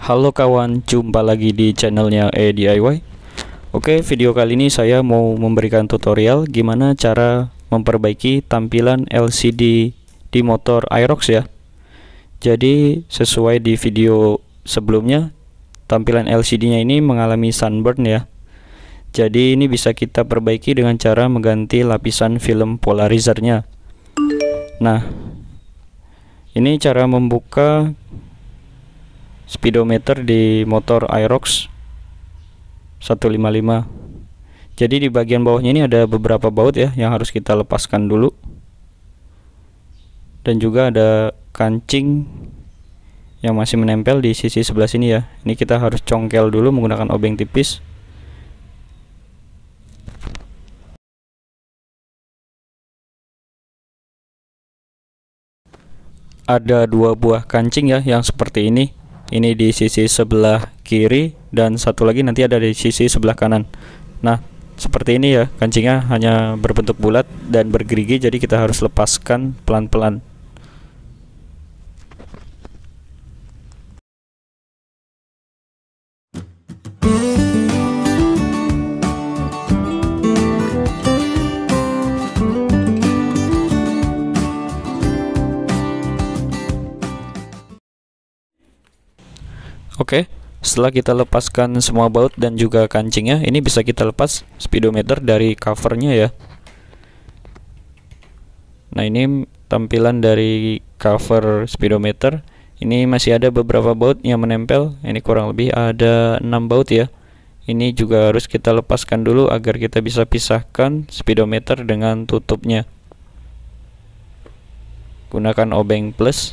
Halo kawan, jumpa lagi di channelnya DIY. Oke, video kali ini saya mau memberikan tutorial gimana cara memperbaiki tampilan LCD di motor Aerox ya. Jadi sesuai di video sebelumnya, tampilan LCD-nya ini mengalami sunburn ya. Jadi ini bisa kita perbaiki dengan cara mengganti lapisan film polarizernya. Nah, ini cara membuka speedometer di motor Aerox 155. Jadi di bagian bawahnya ini ada beberapa baut ya yang harus kita lepaskan dulu. Dan juga ada kancing yang masih menempel di sisi sebelah sini ya. Ini kita harus congkel dulu menggunakan obeng tipis. Ada dua buah kancing ya yang seperti ini. Ini di sisi sebelah kiri dan satu lagi nanti ada di sisi sebelah kanan. Nah, seperti ini ya, kancingnya hanya berbentuk bulat dan bergerigi, jadi kita harus lepaskan pelan-pelan. Oke, setelah kita lepaskan semua baut dan juga kancingnya, ini bisa kita lepas speedometer dari covernya ya. Nah, ini tampilan dari cover speedometer. Ini masih ada beberapa baut yang menempel. Ini kurang lebih ada 6 baut ya. Ini juga harus kita lepaskan dulu agar kita bisa pisahkan speedometer dengan tutupnya. Gunakan obeng plus.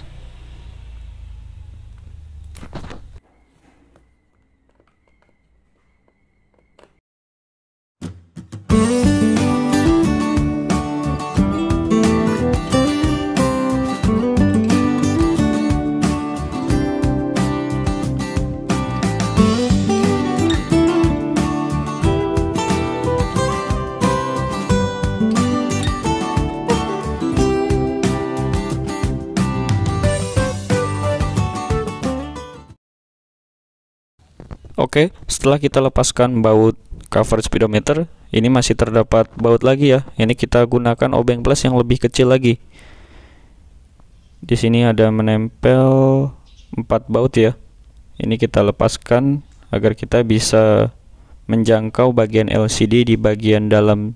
Oke, setelah kita lepaskan baut cover speedometer, ini masih terdapat baut lagi ya. Ini kita gunakan obeng plus yang lebih kecil lagi. Di sini ada menempel 4 baut ya. Ini kita lepaskan agar kita bisa menjangkau bagian LCD di bagian dalam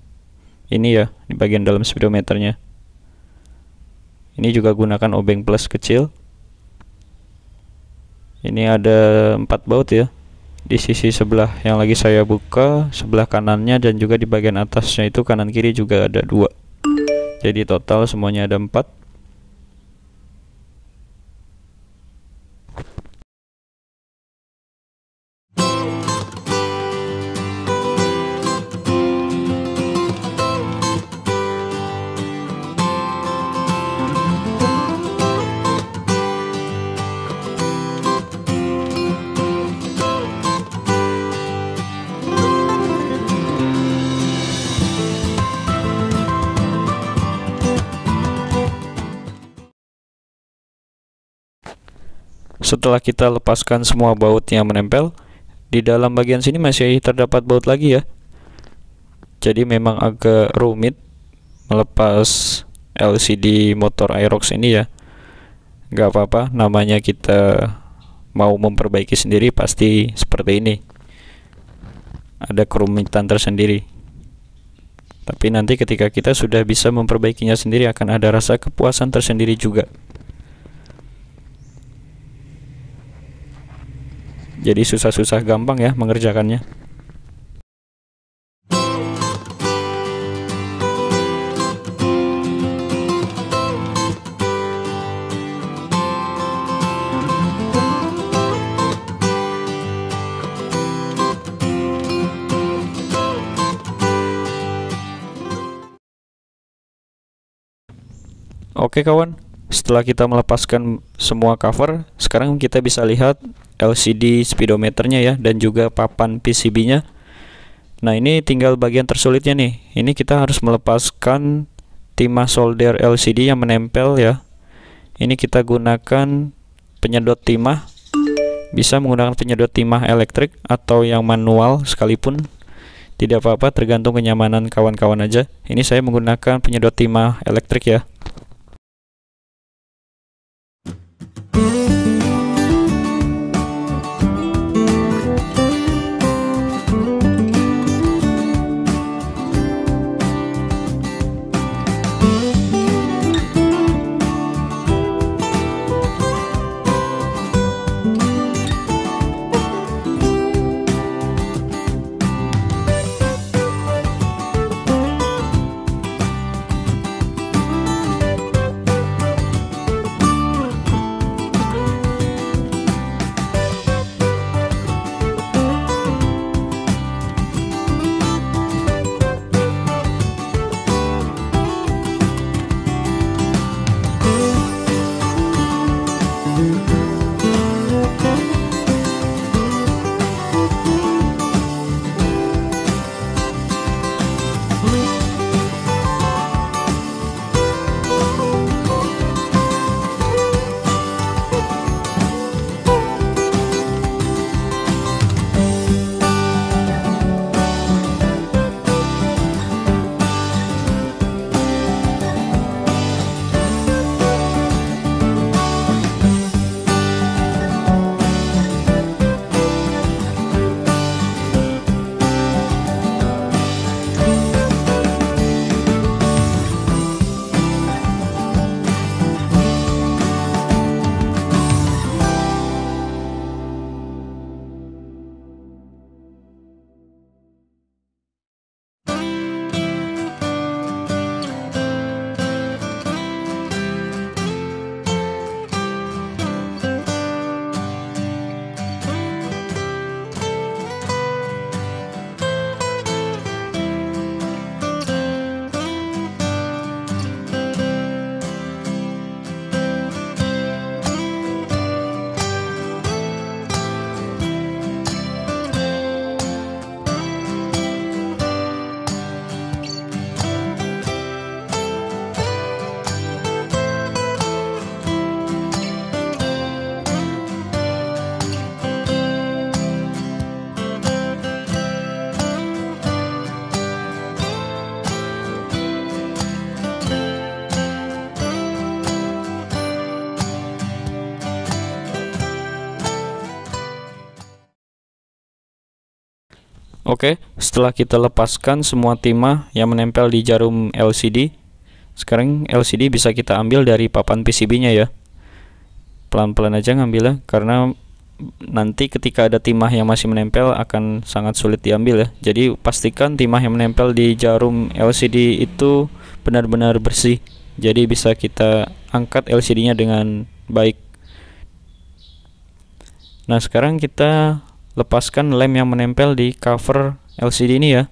ini ya, di bagian dalam speedometernya. Ini juga gunakan obeng plus kecil. Ini ada 4 baut ya. Di sisi sebelah yang lagi saya buka, sebelah kanannya dan juga di bagian atasnya itu kanan kiri juga ada 2. Jadi total semuanya ada 4. Setelah kita lepaskan semua baut yang menempel, di dalam bagian sini masih terdapat baut lagi ya. Jadi memang agak rumit melepas LCD motor Aerox ini ya. Gak apa-apa, namanya kita mau memperbaiki sendiri pasti seperti ini. Ada kerumitan tersendiri. Tapi nanti ketika kita sudah bisa memperbaikinya sendiri akan ada rasa kepuasan tersendiri juga. Jadi susah-susah gampang ya mengerjakannya. Oke kawan, setelah kita melepaskan semua cover, sekarang kita bisa lihat LCD speedometernya ya dan juga papan PCB-nya. Nah, ini tinggal bagian tersulitnya nih. Ini kita harus melepaskan timah solder LCD yang menempel ya. Ini kita gunakan penyedot timah bisa menggunakan penyedot timah elektrik atau yang manual sekalipun, tidak apa-apa, tergantung kenyamanan kawan-kawan aja. Ini saya menggunakan penyedot timah elektrik ya. Oke, setelah kita lepaskan semua timah yang menempel di jarum LCD, sekarang LCD bisa kita ambil dari papan PCB-nya ya. Pelan-pelan aja ngambilnya, karena nanti ketika ada timah yang masih menempel akan sangat sulit diambil ya. Jadi pastikan timah yang menempel di jarum LCD itu benar-benar bersih, jadi bisa kita angkat LCD-nya dengan baik. Nah, sekarang kita lepaskan lem yang menempel di cover LCD ini ya.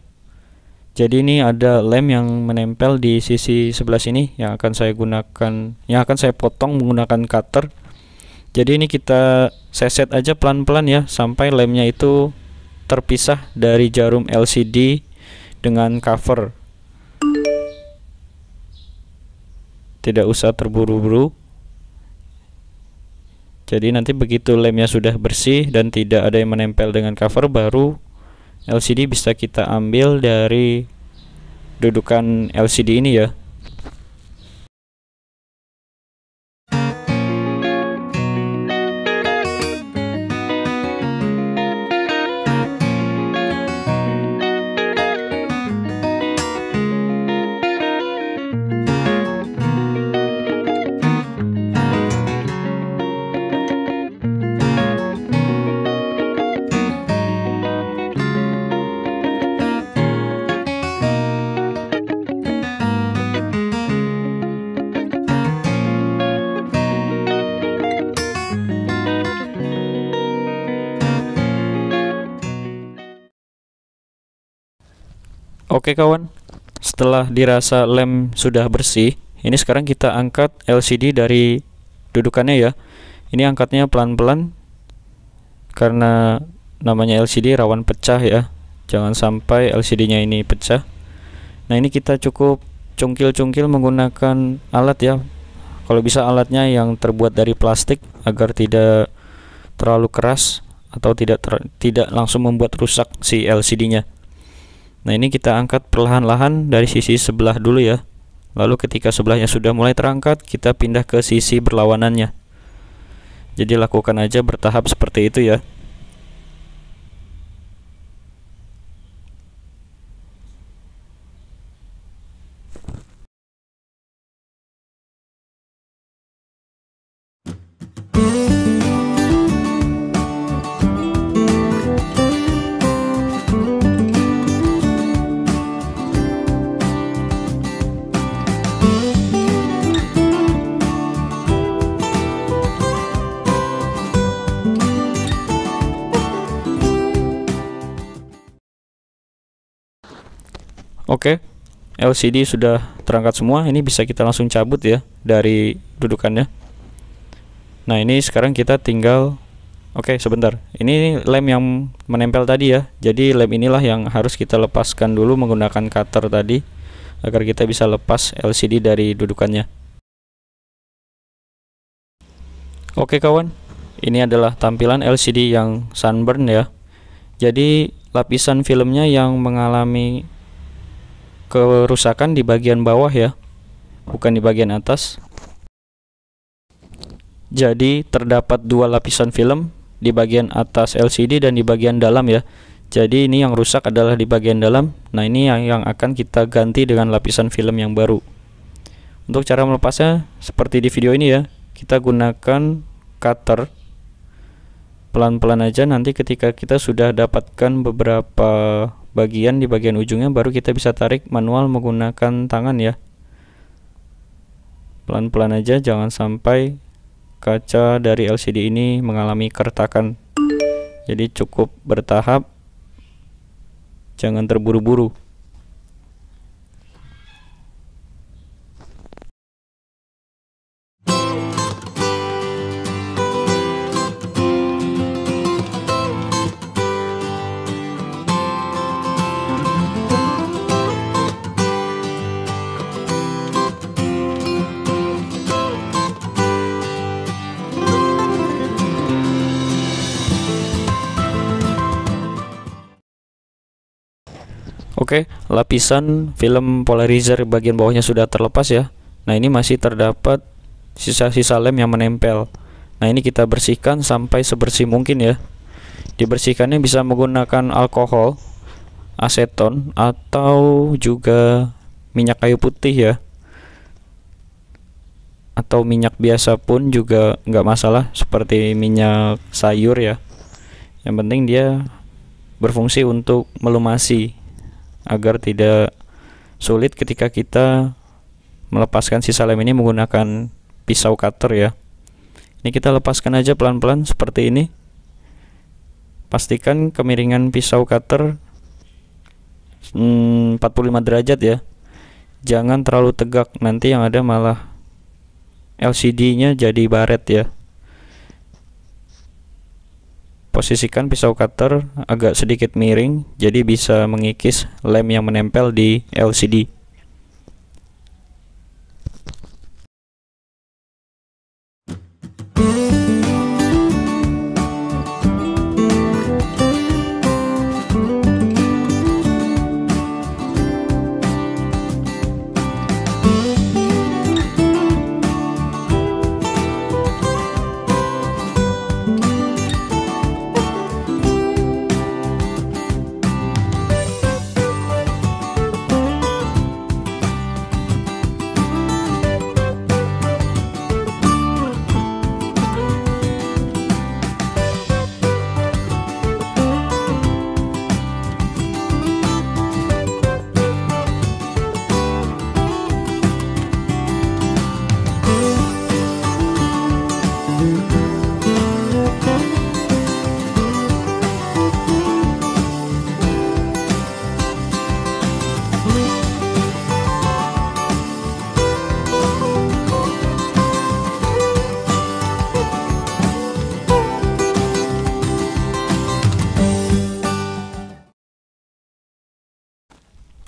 Jadi ini ada lem yang menempel di sisi sebelah sini yang akan saya gunakan, yang akan saya potong menggunakan cutter. Jadi ini kita seset aja pelan-pelan ya, sampai lemnya itu terpisah dari jarum LCD dengan cover. Tidak usah terburu-buru. Jadi nanti begitu lemnya sudah bersih dan tidak ada yang menempel dengan cover, baru LCD bisa kita ambil dari dudukan LCD ini ya. Oke kawan, setelah dirasa lem sudah bersih, ini sekarang kita angkat LCD dari dudukannya ya. Ini angkatnya pelan-pelan, karena namanya LCD rawan pecah ya. Jangan sampai LCD-nya ini pecah. Nah, ini kita cukup cungkil-cungkil menggunakan alat ya. Kalau bisa alatnya yang terbuat dari plastik agar tidak terlalu keras atau tidak langsung membuat rusak si LCD-nya. Nah, ini kita angkat perlahan-lahan dari sisi sebelah dulu ya. Lalu ketika sebelahnya sudah mulai terangkat, kita pindah ke sisi berlawanannya. Jadi lakukan aja bertahap seperti itu ya. Oke, LCD sudah terangkat semua. Ini bisa kita langsung cabut ya dari dudukannya. Nah, ini sekarang kita tinggal, oke sebentar, ini lem yang menempel tadi ya. Jadi lem inilah yang harus kita lepaskan dulu menggunakan cutter tadi, agar kita bisa lepas LCD dari dudukannya. Oke kawan, ini adalah tampilan LCD yang sunburn ya. Jadi lapisan filmnya yang mengalami kerusakan di bagian bawah ya, bukan di bagian atas. Jadi terdapat dua lapisan film, di bagian atas LCD dan di bagian dalam ya. Jadi ini yang rusak adalah di bagian dalam. Nah, ini yang akan kita ganti dengan lapisan film yang baru. Untuk cara melepasnya seperti di video ini ya, kita gunakan cutter pelan-pelan aja. Nanti ketika kita sudah dapatkan beberapa bagian di bagian ujungnya, baru kita bisa tarik manual menggunakan tangan ya. Pelan-pelan aja, jangan sampai kaca dari LCD ini mengalami keretakan. Jadi cukup bertahap, jangan terburu-buru. Oke, lapisan film polarizer bagian bawahnya sudah terlepas ya. Nah, ini masih terdapat sisa-sisa lem yang menempel. Nah, ini kita bersihkan sampai sebersih mungkin ya. Dibersihkannya bisa menggunakan alkohol, aseton, atau juga minyak kayu putih ya. Atau minyak biasa pun juga nggak masalah, seperti minyak sayur ya. Yang penting dia berfungsi untuk melumasi, agar tidak sulit ketika kita melepaskan sisa lem ini menggunakan pisau cutter ya. Ini kita lepaskan aja pelan-pelan seperti ini. Pastikan kemiringan pisau cutter 45 derajat ya. Jangan terlalu tegak, nanti yang ada malah LCD-nya jadi baret ya. Posisikan pisau cutter agak sedikit miring, jadi bisa mengikis lem yang menempel di LCD.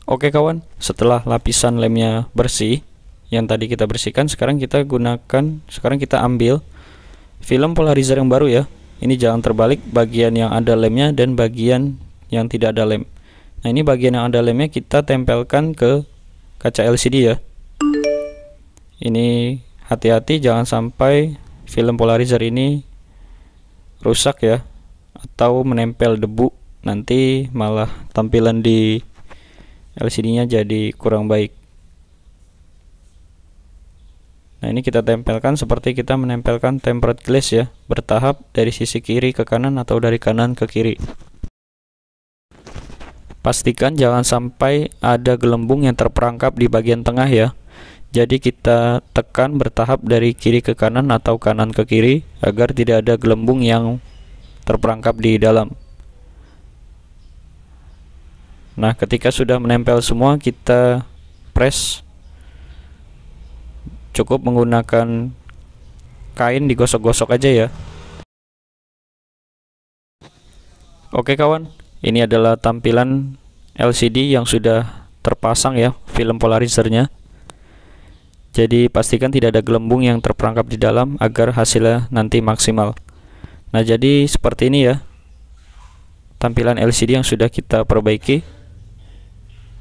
Oke kawan, setelah lapisan lemnya bersih yang tadi kita bersihkan, sekarang kita ambil film polarizer yang baru ya. Ini jangan terbalik, bagian yang ada lemnya dan bagian yang tidak ada lem. Nah, ini bagian yang ada lemnya kita tempelkan ke kaca LCD ya. Ini hati-hati jangan sampai film polarizer ini rusak ya, atau menempel debu, nanti malah tampilan di LCD-nya jadi kurang baik. Nah, ini kita tempelkan seperti kita menempelkan tempered glass ya, bertahap dari sisi kiri ke kanan atau dari kanan ke kiri. Pastikan jangan sampai ada gelembung yang terperangkap di bagian tengah ya. Jadi kita tekan bertahap dari kiri ke kanan atau kanan ke kiri agar tidak ada gelembung yang terperangkap di dalam. Nah, ketika sudah menempel semua, kita press. Cukup menggunakan kain, digosok-gosok aja ya. Oke kawan, ini adalah tampilan LCD yang sudah terpasang ya, film polarizernya. Jadi pastikan tidak ada gelembung yang terperangkap di dalam agar hasilnya nanti maksimal. Nah, jadi seperti ini ya tampilan LCD yang sudah kita perbaiki.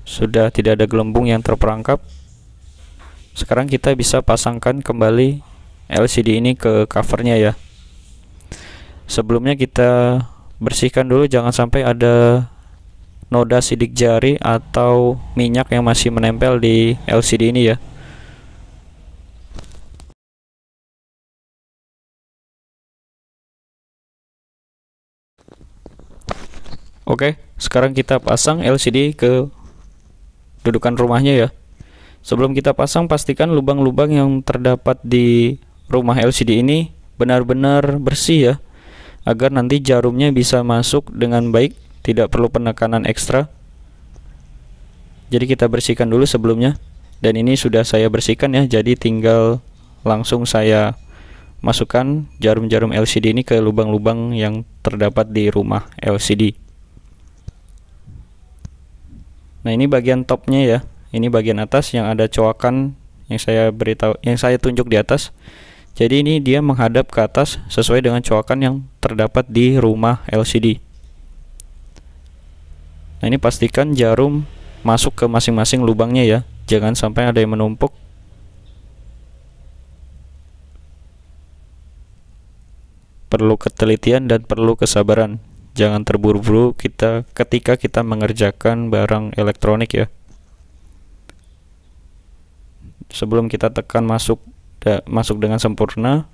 Sudah tidak ada gelembung yang terperangkap. Sekarang kita bisa pasangkan kembali LCD ini ke covernya ya. Sebelumnya kita bersihkan dulu, jangan sampai ada noda sidik jari atau minyak yang masih menempel di LCD ini ya. Oke, sekarang kita pasang LCD ke dudukan rumahnya ya. Sebelum kita pasang, pastikan lubang-lubang yang terdapat di rumah LCD ini benar-benar bersih ya, agar nanti jarumnya bisa masuk dengan baik, tidak perlu penekanan ekstra. Jadi kita bersihkan dulu sebelumnya, dan ini sudah saya bersihkan ya, jadi tinggal langsung saya masukkan jarum-jarum LCD ini ke lubang-lubang yang terdapat di rumah LCD. Nah, ini bagian topnya ya. Ini bagian atas yang ada coakan yang saya tunjuk di atas. Jadi ini dia menghadap ke atas sesuai dengan coakan yang terdapat di rumah LCD. Nah, ini pastikan jarum masuk ke masing-masing lubangnya ya. Jangan sampai ada yang menumpuk. Perlu ketelitian dan perlu kesabaran. Jangan terburu-buru ketika kita mengerjakan barang elektronik ya. Sebelum kita tekan masuk dengan sempurna,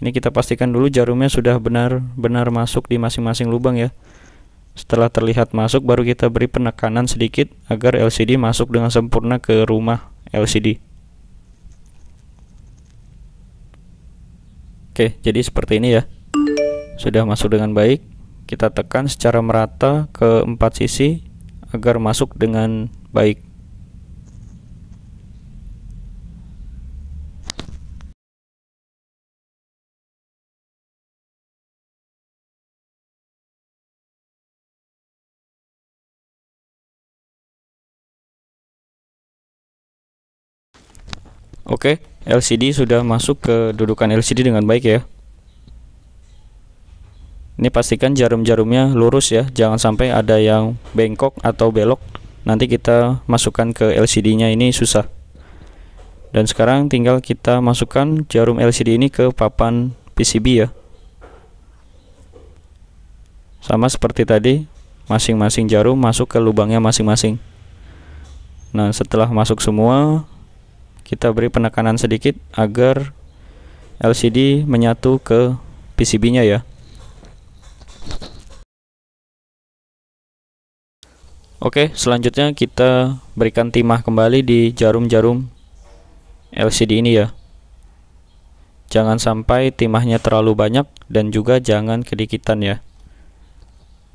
ini kita pastikan dulu jarumnya sudah benar-benar masuk di masing-masing lubang ya. Setelah terlihat masuk, baru kita beri penekanan sedikit agar LCD masuk dengan sempurna ke rumah LCD. Oke, jadi seperti ini ya. Sudah masuk dengan baik. Kita tekan secara merata ke 4 sisi agar masuk dengan baik. Oke, LCD sudah masuk ke dudukan LCD dengan baik ya. Ini pastikan jarum-jarumnya lurus ya, jangan sampai ada yang bengkok atau belok. Nanti kita masukkan ke LCD-nya ini susah. Dan sekarang tinggal kita masukkan jarum LCD ini ke papan PCB ya. Sama seperti tadi, masing-masing jarum masuk ke lubangnya masing-masing. Nah, setelah masuk semua, kita beri penekanan sedikit agar LCD menyatu ke PCB-nya ya. Oke, selanjutnya kita berikan timah kembali di jarum-jarum LCD ini ya. Jangan sampai timahnya terlalu banyak dan juga jangan kedikitan ya.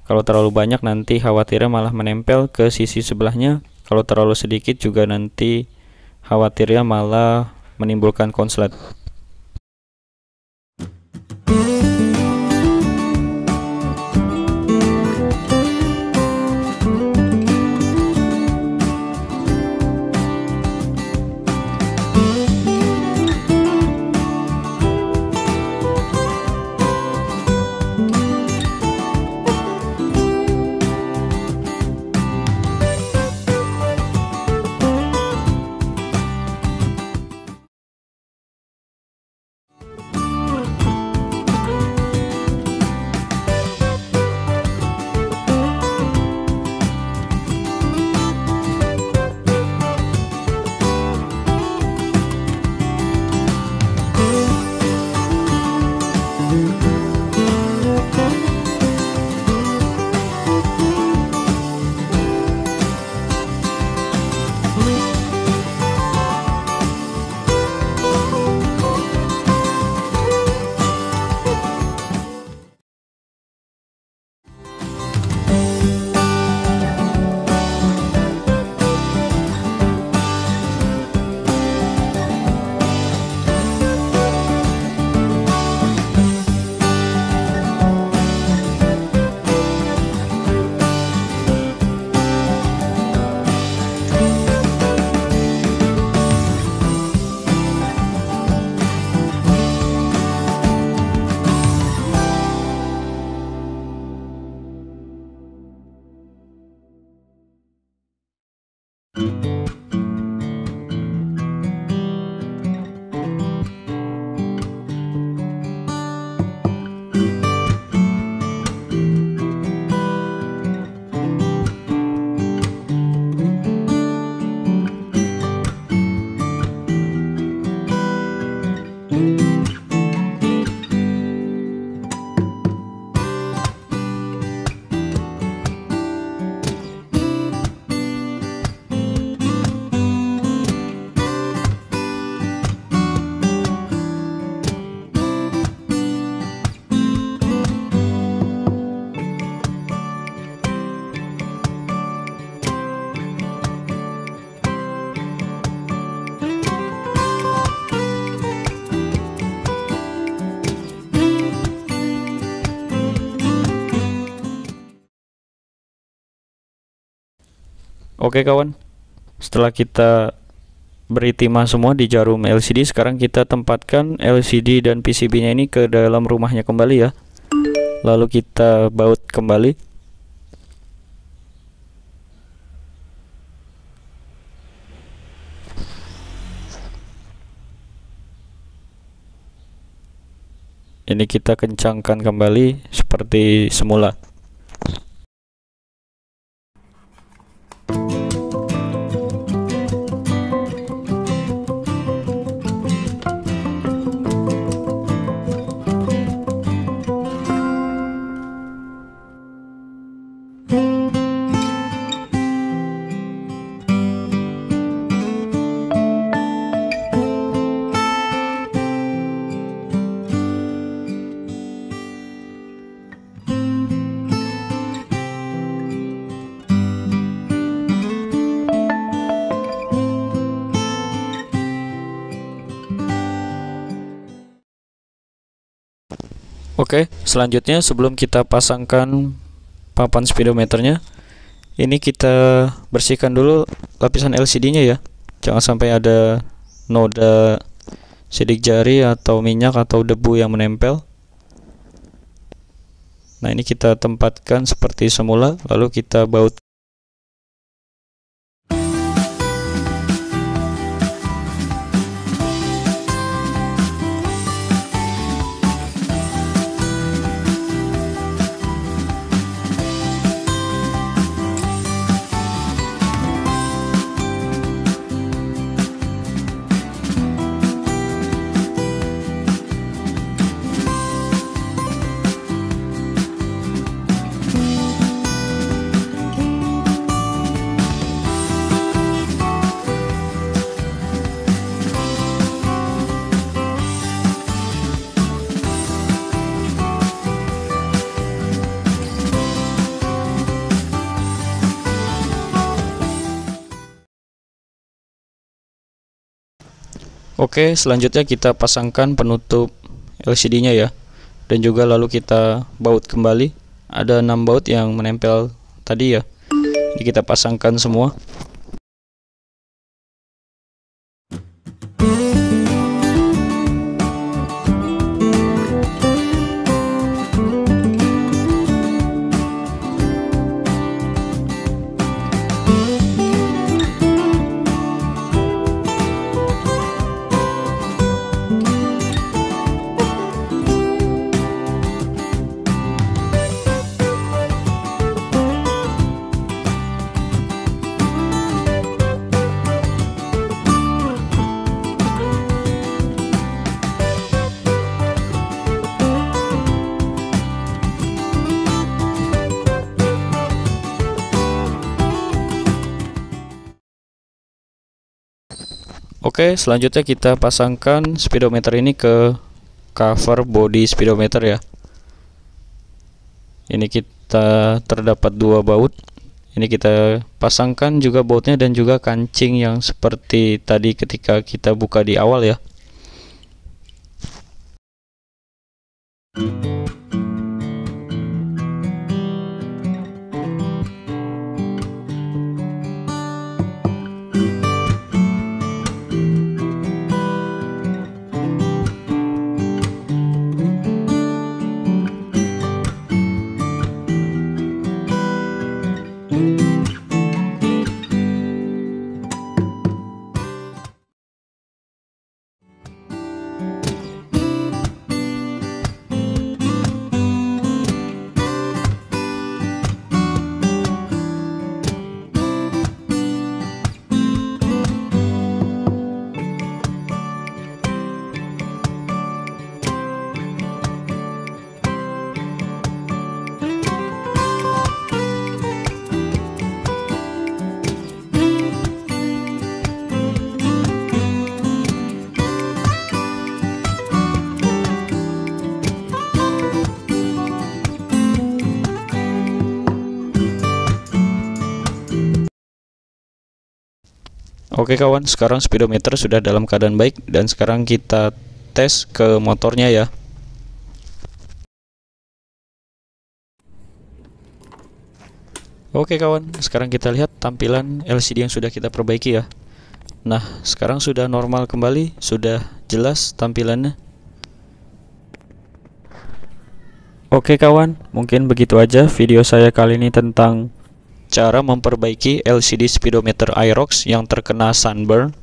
Kalau terlalu banyak nanti khawatirnya malah menempel ke sisi sebelahnya. Kalau terlalu sedikit juga nanti khawatirnya malah menimbulkan konslet. Oke kawan, setelah kita beri timah semua di jarum LCD, sekarang kita tempatkan LCD dan PCB nya ini ke dalam rumahnya kembali ya. Lalu kita baut kembali. Ini kita kencangkan kembali seperti semula. Oke, selanjutnya sebelum kita pasangkan papan speedometernya, ini kita bersihkan dulu lapisan LCD-nya ya. Jangan sampai ada noda sidik jari atau minyak atau debu yang menempel. Nah, ini kita tempatkan seperti semula, lalu kita baut. Oke, selanjutnya kita pasangkan penutup LCD-nya ya. Dan juga lalu kita baut kembali. Ada 6 baut yang menempel tadi ya. Ini kita pasangkan semua. Oke, selanjutnya kita pasangkan speedometer ini ke cover body speedometer ya. Ini kita terdapat 2 baut. Ini kita pasangkan juga bautnya dan juga kancing yang seperti tadi ketika kita buka di awal ya. Oke kawan, sekarang speedometer sudah dalam keadaan baik dan sekarang kita tes ke motornya ya. Oke kawan, sekarang kita lihat tampilan LCD yang sudah kita perbaiki ya. Nah, sekarang sudah normal kembali, sudah jelas tampilannya. Oke kawan, mungkin begitu aja video saya kali ini tentang cara memperbaiki LCD speedometer Aerox yang terkena sunburn.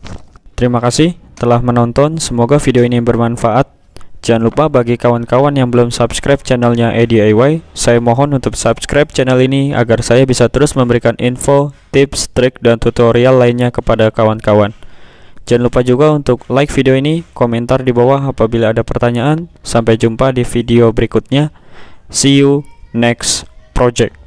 Terima kasih telah menonton, semoga video ini bermanfaat. Jangan lupa bagi kawan-kawan yang belum subscribe channelnya EDIY, saya mohon untuk subscribe channel ini agar saya bisa terus memberikan info, tips, trik, dan tutorial lainnya kepada kawan-kawan. Jangan lupa juga untuk like video ini, komentar di bawah apabila ada pertanyaan. Sampai jumpa di video berikutnya. See you next project.